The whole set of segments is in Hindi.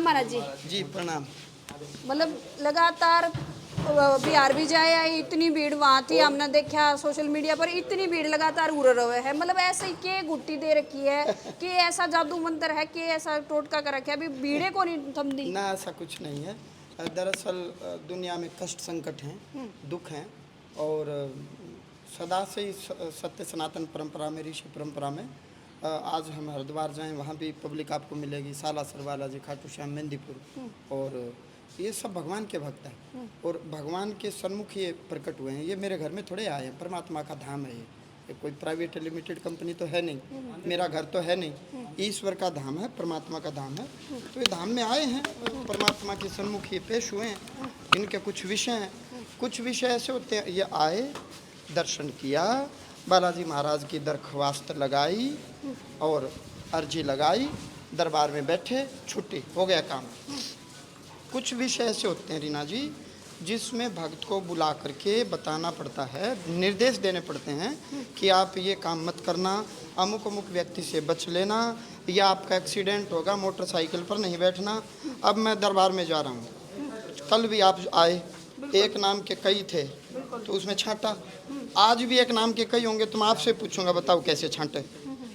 महाराज जी। जी प्रणाम। मतलब लगातार बिहार भी जाए आई, इतनी भीड़ वहाँ थी, हमने देखा सोशल मीडिया पर इतनी भीड़ लगातार उड़ रहे है। मतलब ऐसे ही के गुट्टी दे रखी है कि ऐसा जादू मंत्र है कि ऐसा टोटका कर रखा है, अभी भीड़े को नहीं थमदी। ना ऐसा कुछ नहीं है। दरअसल दुनिया में कष्ट संकट हैं, दुख हैं, और सदा से ही सत्य सनातन परंपरा में, ऋषि परंपरा में आज हम हरिद्वार जाएं, वहाँ भी पब्लिक आपको मिलेगी, सालासर बालाजी, खाटू श्याम, मेहंदीपुर, और ये सब भगवान के भक्त हैं और भगवान के सन्मुख ये प्रकट हुए हैं। ये मेरे घर में थोड़े आए हैं, परमात्मा का धाम है ये कोई प्राइवेट लिमिटेड कंपनी तो है नहीं, मेरा घर तो है नहीं, ईश्वर का धाम है, परमात्मा का धाम है। तो ये धाम में आए हैं, परमात्मा के सन्मुख ये पेश हुए हैं। इनके कुछ विषय हैं, कुछ विषय ऐसे होते हैं, ये आए, दर्शन किया, बालाजी महाराज की दरख्वास्त लगाई और अर्जी लगाई, दरबार में बैठे, छुट्टी, हो गया काम। कुछ विषय ऐसे होते हैं रीना जी, जिसमें भक्त को बुला करके बताना पड़ता है, निर्देश देने पड़ते हैं कि आप ये काम मत करना, अमुक अमुक व्यक्ति से बच लेना, या आपका एक्सीडेंट होगा, मोटरसाइकिल पर नहीं बैठना। अब मैं दरबार में जा रहा हूँ, कल भी आप आए, एक नाम के कई थे तो उसमें छांटा, आज भी एक नाम के कई होंगे तो मैं आपसे पूछूंगा बताओ कैसे छांटे।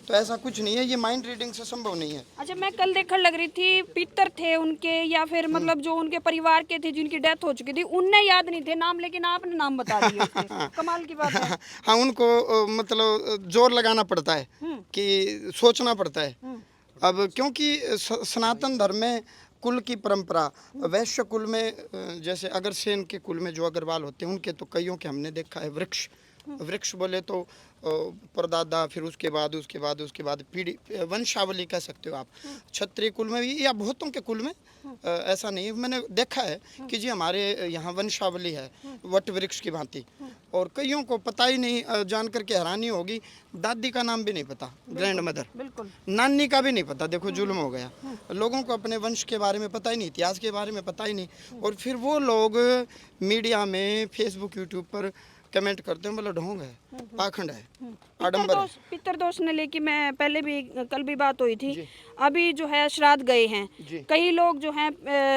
तो ऐसा कुछ नहीं है, ये माइंड रीडिंग से संभव नहीं है। अच्छा, मैं कल देखने लग रही थी, पितर थे उनके या फिर मतलब जो उनके परिवार के थे जिनकी डेथ हो चुकी थी, उनने याद नहीं थे नाम, लेकिन आपने नाम बता दिए उसमें। कमाल की बात है। हाँ, उनको मतलब जोर लगाना पड़ता है कि सोचना पड़ता है। अब क्योंकि सनातन धर्म में कुल की परंपरा, वैश्य कुल में जैसे अग्रसेन के कुल में जो अग्रवाल होते हैं, उनके तो कईयों के हमने देखा है, वृक्ष वृक्ष बोले तो परदादा, फिर उसके बाद पीढ़ी, वंशावली कह सकते हो आप। क्षत्रिय कुल में भी या बहुतों के कुल में ऐसा नहीं है, मैंने देखा है कि जी हमारे यहाँ वंशावली है वट वृक्ष की भांति। और कईयों को पता ही नहीं, जान करके हैरानी होगी, दादी का नाम भी नहीं पता, ग्रैंड मदर, नानी का भी नहीं पता। देखो जुल्म हो गया, लोगों को अपने वंश के बारे में पता ही नहीं, इतिहास के बारे में पता ही नहीं। और फिर वो लोग है में, फेसबुक, यूट्यूब पर कमेंट करते हैं, मतलब ढोंग है, पाखंड है, आडंबर है। पितरदोष ने लेके मैं पहले भी, कल भी बात हुई थी, अभी जो है श्राद्ध गए हैं, कई लोग जो हैं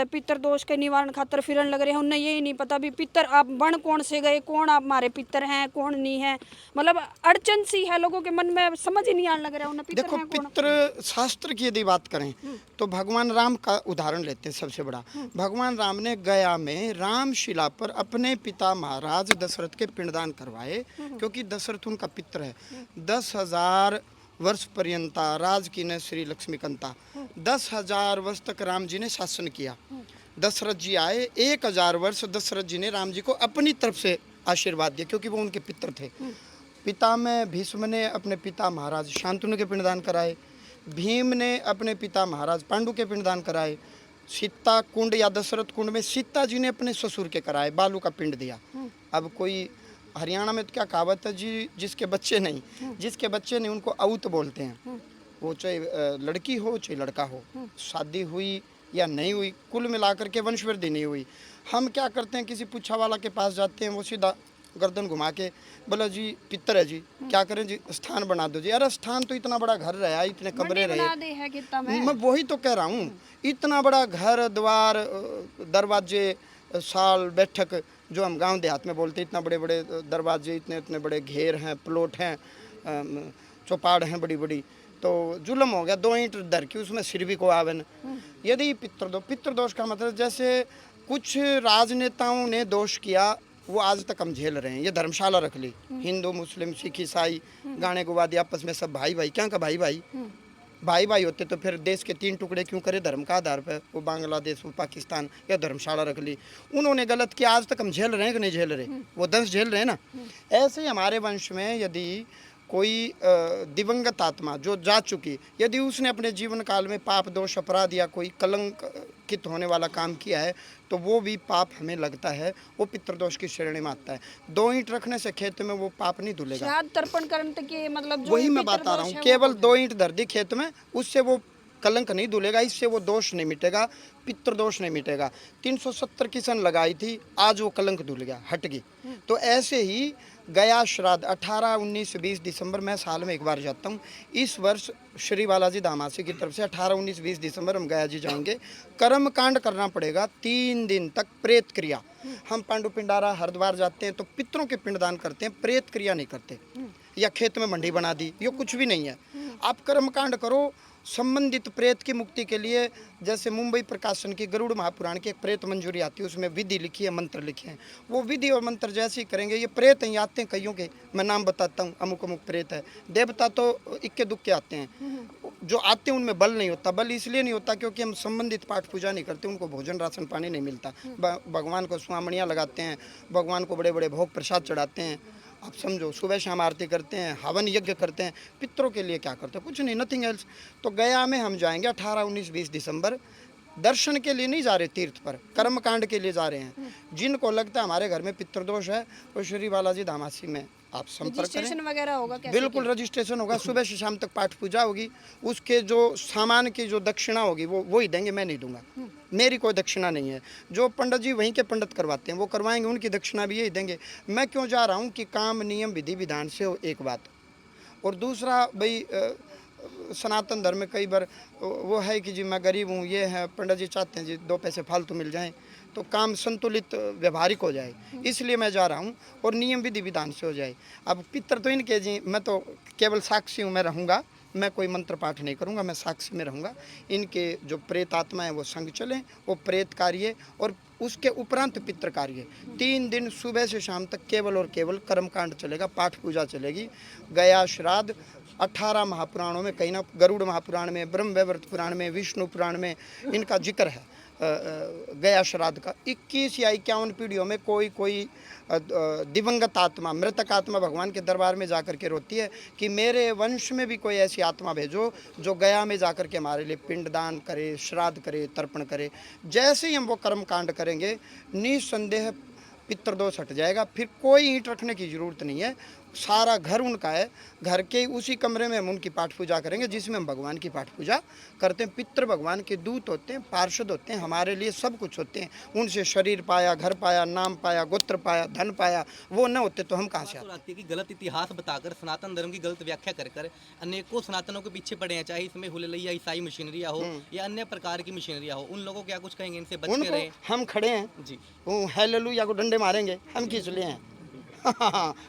पितरदोष के निवारण खातर फिरन लग रहे हैं, उन्हें यही नहीं पता भी पितर आप बन कौन से गए, कौन आप हमारे पितर हैं, कौन नहीं है। मतलब अड़चन सी है लोगों के मन में, समझ ही नहीं आने लग रहा है उन्हें पितर देखो, हैं कौन। पितृ शास्त्र की यदि बात करें तो भगवान राम का उदाहरण लेते हैं सबसे बड़ा। भगवान राम ने गया में रामशिला पर अपने पिता महाराज दशरथ के पिंडदान करवाए, क्योंकि दशरथ उनका पितर है। 10,000 वर्ष पर्यंता राज की ने श्री लक्ष्मीकंता, 10,000 वर्ष तक राम जी ने शासन किया। दशरथ जी आए, 1,000 वर्ष दशरथ जी ने राम जी को अपनी तरफ से आशीर्वाद दिया, क्योंकि वो उनके पितर थे। पिता में भीष्म ने अपने पिता महाराज शांतनु के पिंडदान कराए, भीम ने अपने पिता महाराज पांडु के पिंडदान कराए, सीता कुंड या दशरथ कुंड में सीता जी ने अपने ससुर के कराए, बालू का पिंड दिया। अब कोई हरियाणा में तो क्या कहावत है जी, जिसके बच्चे नहीं उनको औत बोलते हैं। वो चाहे लड़की हो चाहे लड़का हो, शादी हुई या नहीं हुई, कुल मिलाकर के वंशवृद्धि नहीं हुई। हम क्या करते हैं, किसी पुच्छा वाला के पास जाते हैं, वो सीधा गर्दन घुमा के बोला जी पितर है जी, क्या करें जी, स्थान बना दो जी। अरे स्थान तो इतना बड़ा घर रहा, इतने कमरे रहे, मैं वही तो कह रहा हूँ, इतना बड़ा घर द्वार, दरवाजे, साल, बैठक, जो हम गांव देहात में बोलते हैं, इतना बड़े बड़े दरवाजे, इतने इतने बड़े घेर हैं, प्लॉट हैं, चौपाड़ हैं बड़ी बड़ी, तो जुल्म हो गया, 2 ईंट दर की उसमें सिर भी को आवन। यदि पितृदोष का मतलब, जैसे कुछ राजनेताओं ने दोष किया, वो आज तक हम झेल रहे हैं। ये धर्मशाला रख ली, हिंदू मुस्लिम सिख ईसाई गाने गुवादी आपस में सब भाई भाई, क्या का भाई भाई, भाई भाई होते तो फिर देश के 3 टुकड़े क्यों करे धर्म का आधार पर, वो बांग्लादेश, वो पाकिस्तान, या धर्मशाला रख ली। उन्होंने गलत किया, आज तक हम झेल रहे हैं कि नहीं झेल रहे, वो दंश झेल रहे हैं ना। ऐसे ही हमारे वंश में यदि कोई दिवंगत आत्मा जो जा चुकी, यदि उसने अपने जीवन काल में पाप दोष अपराध या कोई कलंकित होने वाला काम किया है, तो वो भी पाप हमें लगता है, वो पितृदोष की श्रेणी में आता है। 2 ईंट रखने से खेत में वो पाप नहीं धुलेगा। श्राद्ध तर्पण करने के मतलब वही मैं बता रहा हूँ, केवल 2 ईंट धर दी खेत में, उससे वो कलंक नहीं धुलेगा, इससे वो दोष नहीं मिटेगा, पितृदोष नहीं मिटेगा। 370 की सन लगाई थी, आज वो कलंक धुल गया, हट गई। तो ऐसे ही गया श्राद्ध 18, 19, 20 दिसंबर मैं साल में एक बार जाता हूँ। इस वर्ष श्री बालाजी धामासी की तरफ से 18, 19, 20 दिसंबर हम गया जी जाएंगे। कर्म कांड करना पड़ेगा 3 दिन तक, प्रेत क्रिया। हम पांडु पिंडारा हरिद्वार जाते हैं तो पितरों के पिंडदान करते हैं, प्रेत क्रिया नहीं करते। या खेत में मंडी बना दी, ये कुछ भी नहीं है। आप कर्म कांड करो संबंधित प्रेत की मुक्ति के लिए। जैसे मुंबई प्रकाशन की गरुड़ महापुराण की एक प्रेत मंजूरी आती है, उसमें विधि लिखी है, मंत्र लिखे हैं। वो विधि और मंत्र जैसे ही करेंगे, ये प्रेत हैं, आते हैं कईयों के, मैं नाम बताता हूँ, अमुक अमुक प्रेत है। देवता तो इक्के दुक्के आते हैं, जो आते हैं उनमें बल नहीं होता। बल इसलिए नहीं होता क्योंकि हम संबंधित पाठ पूजा नहीं करते, उनको भोजन राशन पानी नहीं मिलता। भगवान को स्वामणियाँ लगाते हैं, भगवान को बड़े बड़े भोग प्रसाद चढ़ाते हैं। आप समझो, सुबह शाम आरती करते हैं, हवन यज्ञ करते हैं। पितरों के लिए क्या करते हैं? कुछ नहीं, नथिंग एल्स। तो गया में हम जाएंगे 18, 19, 20 दिसंबर। दर्शन के लिए नहीं जा रहे तीर्थ पर, कर्म कांड के लिए जा रहे हैं। जिनको लगता है हमारे घर में पितृदोष है, वो श्री बालाजी धामासी में आप संपर्क करें। रजिस्ट्रेशन वगैरह होगा क्या? बिल्कुल रजिस्ट्रेशन होगा, सुबह से शाम तक पाठ पूजा होगी। उसके जो सामान की जो दक्षिणा होगी वो ही देंगे, मैं नहीं दूंगा। मेरी कोई दक्षिणा नहीं है। जो पंडित जी वहीं के पंडित करवाते हैं वो करवाएंगे, उनकी दक्षिणा भी यही देंगे। मैं क्यों जा रहा हूँ कि काम नियम विधि विधान से हो, एक बात। और दूसरा भाई सनातन धर्म में कई बार वो है कि जी मैं गरीब हूँ, ये है, पंडित जी चाहते हैं जी 2 पैसे फालतू मिल जाएं तो काम संतुलित व्यवहारिक हो जाए, इसलिए मैं जा रहा हूँ। और नियम विधि विधान से हो जाए। अब पितर तो इनके जी, मैं तो केवल साक्षी हूँ, मैं रहूँगा, मैं कोई मंत्र पाठ नहीं करूँगा, मैं साक्षी में रहूँगा। इनके जो प्रेत आत्मा है वो संग चलें, वो प्रेत कार्य और उसके उपरांत पितृ कार्य। 3 दिन सुबह से शाम तक केवल और केवल कर्मकांड चलेगा, पाठ पूजा चलेगी। गया श्राद्ध 18 महापुराणों में, कहीं ना गरुड़ महापुराण में, ब्रह्म वैवर्त पुराण में, विष्णु पुराण में इनका जिक्र है। गया श्राद्ध का 21 या 51 पीढ़ियों में कोई दिवंगत आत्मा, मृतक आत्मा भगवान के दरबार में जाकर के रोती है कि मेरे वंश में भी कोई ऐसी आत्मा भेजो जो गया में जाकर के हमारे लिए पिंडदान करे, श्राद्ध करे, तर्पण करे। जैसे ही हम वो कर्म कांड करेंगे, निसंदेह पितृदोष हट जाएगा। फिर कोई ईंट रखने की जरूरत नहीं है, सारा घर उनका है। घर के उसी कमरे में हम उनकी पाठ पूजा करेंगे जिसमें हम भगवान की पाठ पूजा करते हैं। पितृ भगवान के दूत होते हैं, पार्षद होते हैं, हमारे लिए सब कुछ होते हैं। उनसे शरीर पाया, घर पाया, नाम पाया, गोत्र पाया, धन पाया। वो न होते तो हम कहाँ से आते? कि गलत इतिहास बताकर सनातन धर्म की गलत व्याख्या कर अनेकों सनातनों के पीछे पड़े हैं, चाहे इसमें हुलैया ईसाई मशीनरिया हो या अन्य प्रकार की मशीनरिया हो। उन लोगों को क्या कुछ कहेंगे, इनसे बच के रहें? हम खड़े हैं जी, वो हालेलुया को डंडे मारेंगे, हम खींच लिए हैं।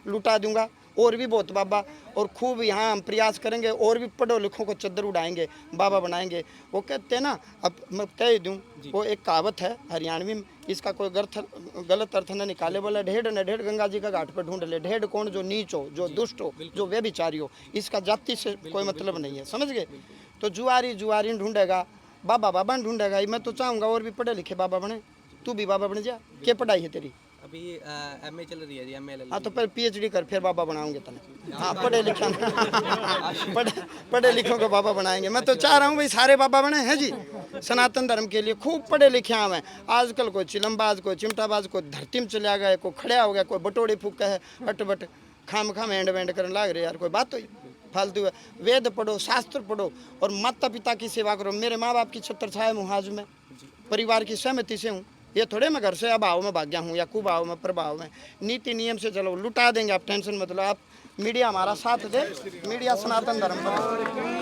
लुटा दूंगा और भी बहुत बाबा, और खूब यहाँ हम प्रयास करेंगे और भी पढ़ो लिखों को चद्दर उड़ाएंगे, बाबा बनाएंगे। वो कहते हैं ना, अब मैं कह दूँ, वो एक कहावत है हरियाणवी में, इसका कोई गलत अर्थ न निकाले। बोला ढेढ़ न ढेढ़ गंगा जी का घाट पर ढूंढ ले। ढेढ़ कौन? जो नीच हो, जो दुष्ट हो, जो व्यभिचारी हो। इसका जाति से कोई मतलब नहीं है, समझ गए? तो जुआरी ढूंढेगा, बाबा ढूंढेगा। मैं तो चाहूँगा और भी पढ़े लिखे बाबा बने। तू भी बाबा बन जा। क्या पढ़ाई है तेरी? अभी एमए चल रही है जी, एमए। हाँ तो पहले पीएचडी कर, फिर बाबा बनाऊंगे तने। हाँ पढ़े लिखों को बाबा बनाएंगे। मैं तो चाह रहा हूँ भाई सारे बाबा बने हैं जी सनातन धर्म के लिए। खूब पढ़े लिखे हैं। आजकल कोई चिलमबाज, कोई चिमटाबाज, कोई धरती में चले गए, कोई खड़ा हो गया, कोई बटोड़े फूका है, अटबट खाम हैंड वैंड करने लाग रहे। यार कोई बात तो फालतू है। वेद पढ़ो, शास्त्र पढ़ो और माता पिता की सेवा करो। मेरे माँ बाप की छत्र छाया मुहाज में, परिवार की सहमति से हूँ। ये थोड़े मैं घर से अभाव में भाग्या हूँ या कुभाव में प्रभाव में। नीति नियम से चलो, लुटा देंगे आप, टेंशन मत लो। आप मीडिया हमारा साथ दे, मीडिया सनातन धर्म पर।